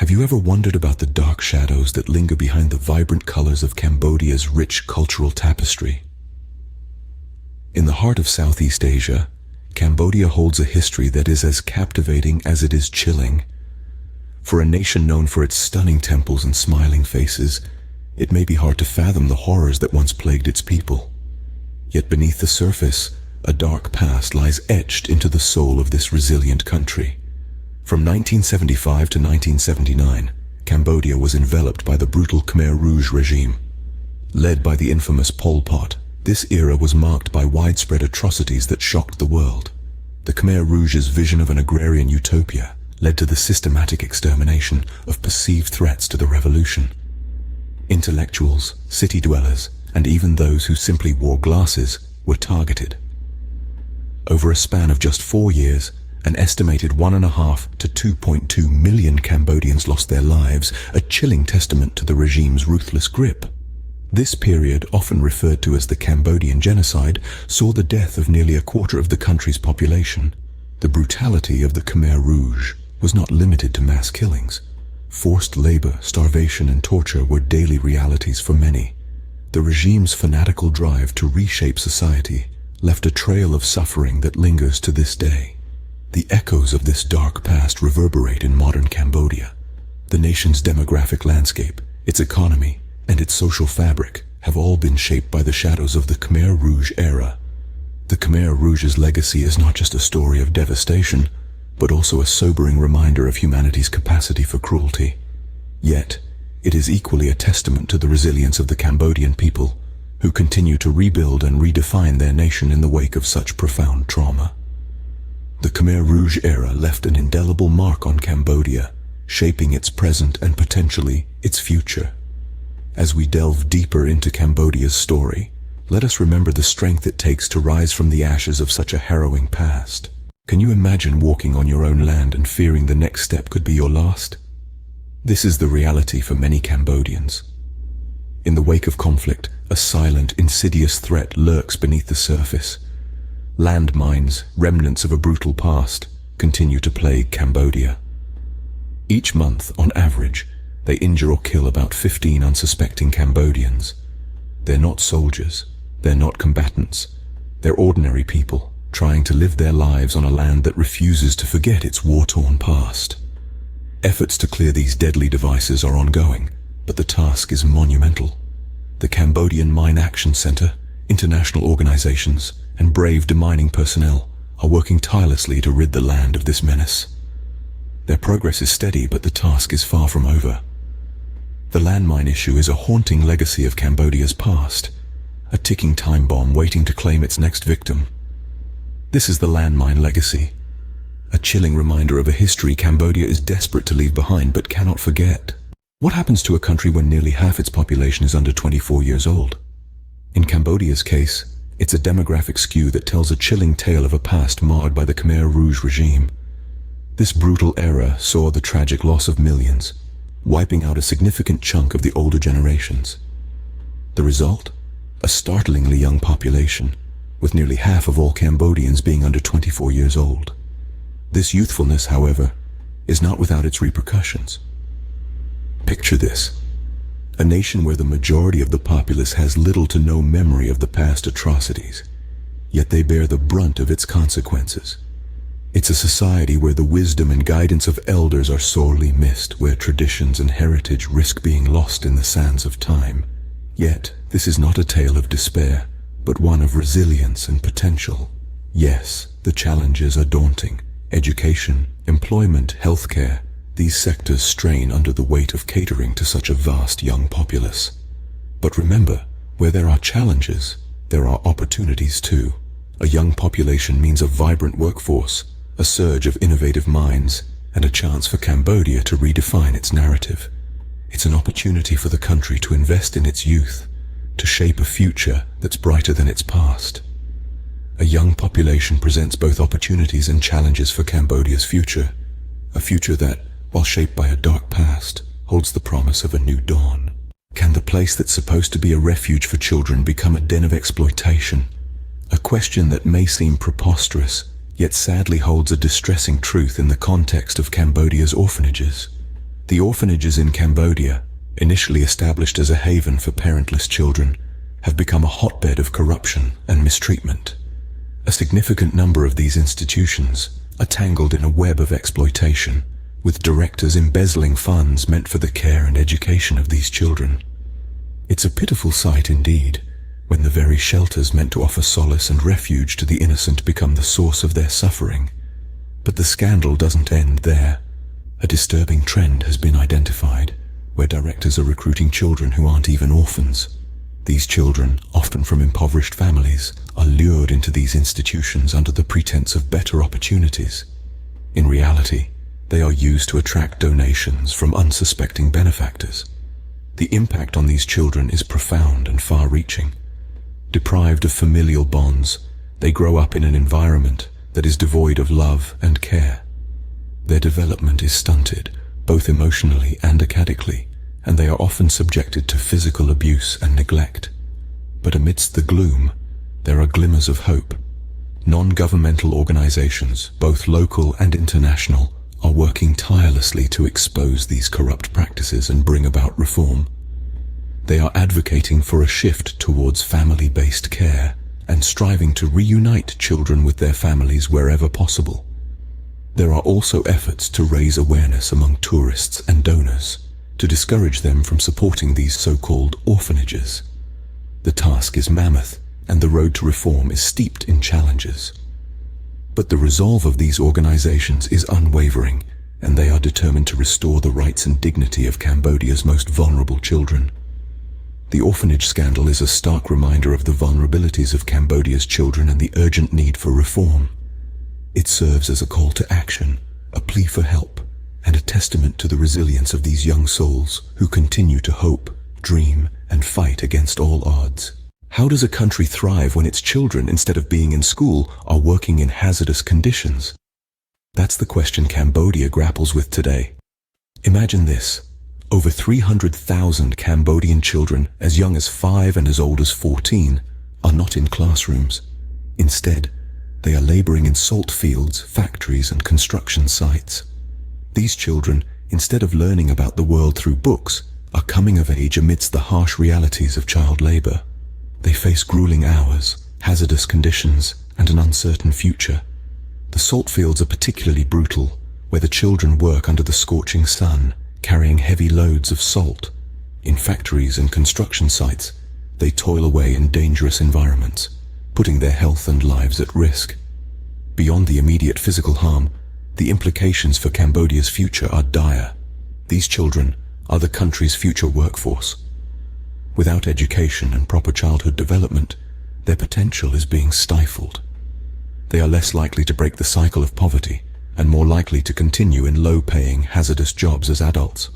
Have you ever wondered about the dark shadows that linger behind the vibrant colors of Cambodia's rich cultural tapestry? In the heart of Southeast Asia, Cambodia holds a history that is as captivating as it is chilling. For a nation known for its stunning temples and smiling faces, it may be hard to fathom the horrors that once plagued its people. Yet beneath the surface, a dark past lies etched into the soul of this resilient country. From 1975 to 1979, Cambodia was enveloped by the brutal Khmer Rouge regime. Led by the infamous Pol Pot, this era was marked by widespread atrocities that shocked the world. The Khmer Rouge's vision of an agrarian utopia led to the systematic extermination of perceived threats to the revolution. Intellectuals, city dwellers, and even those who simply wore glasses were targeted. Over a span of just 4 years, an estimated 1.5 to 2.2 million Cambodians lost their lives, a chilling testament to the regime's ruthless grip. This period, often referred to as the Cambodian genocide, saw the death of nearly a quarter of the country's population. The brutality of the Khmer Rouge was not limited to mass killings. Forced labor, starvation, and torture were daily realities for many. The regime's fanatical drive to reshape society left a trail of suffering that lingers to this day. The echoes of this dark past reverberate in modern Cambodia. The nation's demographic landscape, its economy, and its social fabric have all been shaped by the shadows of the Khmer Rouge era. The Khmer Rouge's legacy is not just a story of devastation, but also a sobering reminder of humanity's capacity for cruelty. Yet, it is equally a testament to the resilience of the Cambodian people, who continue to rebuild and redefine their nation in the wake of such profound trauma. The Khmer Rouge era left an indelible mark on Cambodia, shaping its present and potentially its future. As we delve deeper into Cambodia's story, let us remember the strength it takes to rise from the ashes of such a harrowing past. Can you imagine walking on your own land and fearing the next step could be your last? This is the reality for many Cambodians. In the wake of conflict, a silent, insidious threat lurks beneath the surface. Landmines, remnants of a brutal past, continue to plague Cambodia. Each month, on average, they injure or kill about 15 unsuspecting Cambodians. They're not soldiers, they're not combatants, they're ordinary people trying to live their lives on a land that refuses to forget its war-torn past. Efforts to clear these deadly devices are ongoing, but the task is monumental. The Cambodian Mine Action Center, international organizations, and brave demining personnel are working tirelessly to rid the land of this menace. Their progress is steady, but the task is far from over. The landmine issue is a haunting legacy of Cambodia's past, a ticking time bomb waiting to claim its next victim. This is the landmine legacy, a chilling reminder of a history Cambodia is desperate to leave behind but cannot forget. What happens to a country when nearly half its population is under 24 years old? In Cambodia's case, it's a demographic skew that tells a chilling tale of a past marred by the Khmer Rouge regime. This brutal era saw the tragic loss of millions, wiping out a significant chunk of the older generations. The result? A startlingly young population, with nearly half of all Cambodians being under 24 years old. This youthfulness, however, is not without its repercussions. Picture this: a nation where the majority of the populace has little to no memory of the past atrocities, yet they bear the brunt of its consequences. It's a society where the wisdom and guidance of elders are sorely missed, where traditions and heritage risk being lost in the sands of time. Yet, this is not a tale of despair, but one of resilience and potential. Yes, the challenges are daunting. Education, employment, healthcare, these sectors strain under the weight of catering to such a vast young populace. But remember, where there are challenges, there are opportunities too. A young population means a vibrant workforce, a surge of innovative minds, and a chance for Cambodia to redefine its narrative. It's an opportunity for the country to invest in its youth, to shape a future that's brighter than its past. A young population presents both opportunities and challenges for Cambodia's future, a future that, while shaped by a dark past, holds the promise of a new dawn. Can the place that's supposed to be a refuge for children become a den of exploitation? A question that may seem preposterous, yet sadly holds a distressing truth in the context of Cambodia's orphanages. The orphanages in Cambodia, initially established as a haven for parentless children, have become a hotbed of corruption and mistreatment. A significant number of these institutions are tangled in a web of exploitation, with directors embezzling funds meant for the care and education of these children. It's a pitiful sight indeed, when the very shelters meant to offer solace and refuge to the innocent become the source of their suffering. But the scandal doesn't end there. A disturbing trend has been identified, where directors are recruiting children who aren't even orphans. These children, often from impoverished families, are lured into these institutions under the pretense of better opportunities. In reality, they are used to attract donations from unsuspecting benefactors. The impact on these children is profound and far-reaching. Deprived of familial bonds, they grow up in an environment that is devoid of love and care. Their development is stunted, both emotionally and academically, and they are often subjected to physical abuse and neglect. But amidst the gloom, there are glimmers of hope. Non-governmental organizations, both local and international, are working tirelessly to expose these corrupt practices and bring about reform. They are advocating for a shift towards family-based care and striving to reunite children with their families wherever possible. There are also efforts to raise awareness among tourists and donors, to discourage them from supporting these so-called orphanages. The task is mammoth, and the road to reform is steeped in challenges. But the resolve of these organizations is unwavering, and they are determined to restore the rights and dignity of Cambodia's most vulnerable children. The orphanage scandal is a stark reminder of the vulnerabilities of Cambodia's children and the urgent need for reform. It serves as a call to action, a plea for help, and a testament to the resilience of these young souls who continue to hope, dream, and fight against all odds. How does a country thrive when its children, instead of being in school, are working in hazardous conditions? That's the question Cambodia grapples with today. Imagine this. Over 300,000 Cambodian children, as young as 5 and as old as 14, are not in classrooms. Instead, they are laboring in salt fields, factories, and construction sites. These children, instead of learning about the world through books, are coming of age amidst the harsh realities of child labor. They face grueling hours, hazardous conditions, and an uncertain future. The salt fields are particularly brutal, where the children work under the scorching sun, carrying heavy loads of salt. In factories and construction sites, they toil away in dangerous environments, putting their health and lives at risk. Beyond the immediate physical harm, the implications for Cambodia's future are dire. These children are the country's future workforce. Without education and proper childhood development, their potential is being stifled. They are less likely to break the cycle of poverty and more likely to continue in low-paying, hazardous jobs as adults.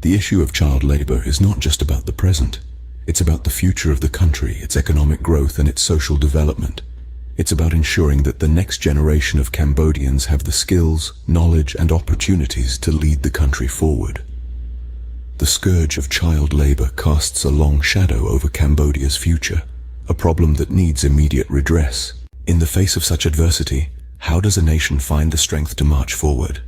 The issue of child labor is not just about the present. It's about the future of the country, its economic growth, and its social development. It's about ensuring that the next generation of Cambodians have the skills, knowledge, and opportunities to lead the country forward. The scourge of child labor casts a long shadow over Cambodia's future, a problem that needs immediate redress. In the face of such adversity, how does a nation find the strength to march forward?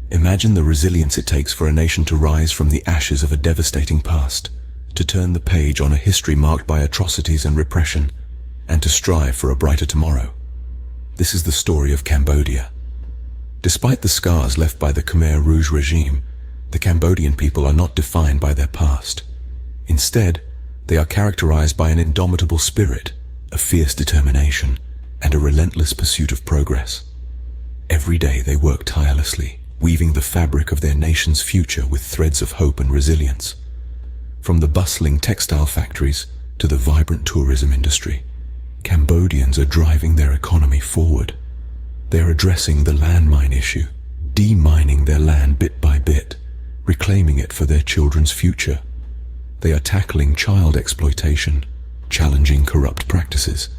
Imagine the resilience it takes for a nation to rise from the ashes of a devastating past, to turn the page on a history marked by atrocities and repression, and to strive for a brighter tomorrow. This is the story of Cambodia. Despite the scars left by the Khmer Rouge regime, the Cambodian people are not defined by their past. Instead, they are characterized by an indomitable spirit, a fierce determination, and a relentless pursuit of progress. Every day they work tirelessly, weaving the fabric of their nation's future with threads of hope and resilience. From the bustling textile factories to the vibrant tourism industry, Cambodians are driving their economy forward. They are addressing the landmine issue, demining their land bit by bit, reclaiming it for their children's future. They are tackling child exploitation, challenging corrupt practices,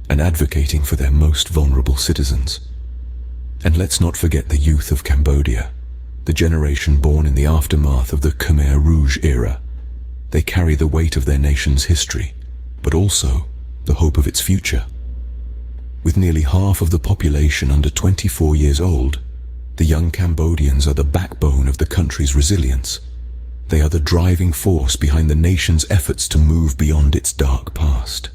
and advocating for their most vulnerable citizens. And let's not forget the youth of Cambodia, the generation born in the aftermath of the Khmer Rouge era. They carry the weight of their nation's history, but also the hope of its future. With nearly half of the population under 24 years old, The young Cambodians are the backbone of the country's resilience. They are the driving force behind the nation's efforts to move beyond its dark past.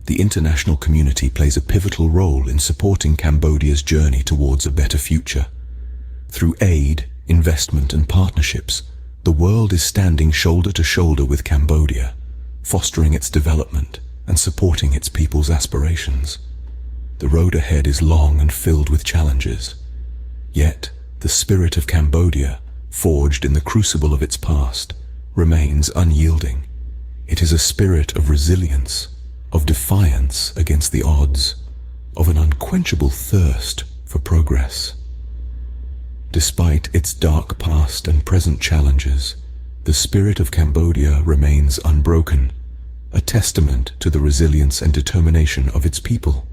The international community plays a pivotal role in supporting Cambodia's journey towards a better future. Through aid, investment and partnerships, the world is standing shoulder to shoulder with Cambodia, fostering its development and supporting its people's aspirations. The road ahead is long and filled with challenges. Yet, the spirit of Cambodia, forged in the crucible of its past, remains unyielding. It is a spirit of resilience, of defiance against the odds, of an unquenchable thirst for progress. Despite its dark past and present challenges, the spirit of Cambodia remains unbroken, a testament to the resilience and determination of its people.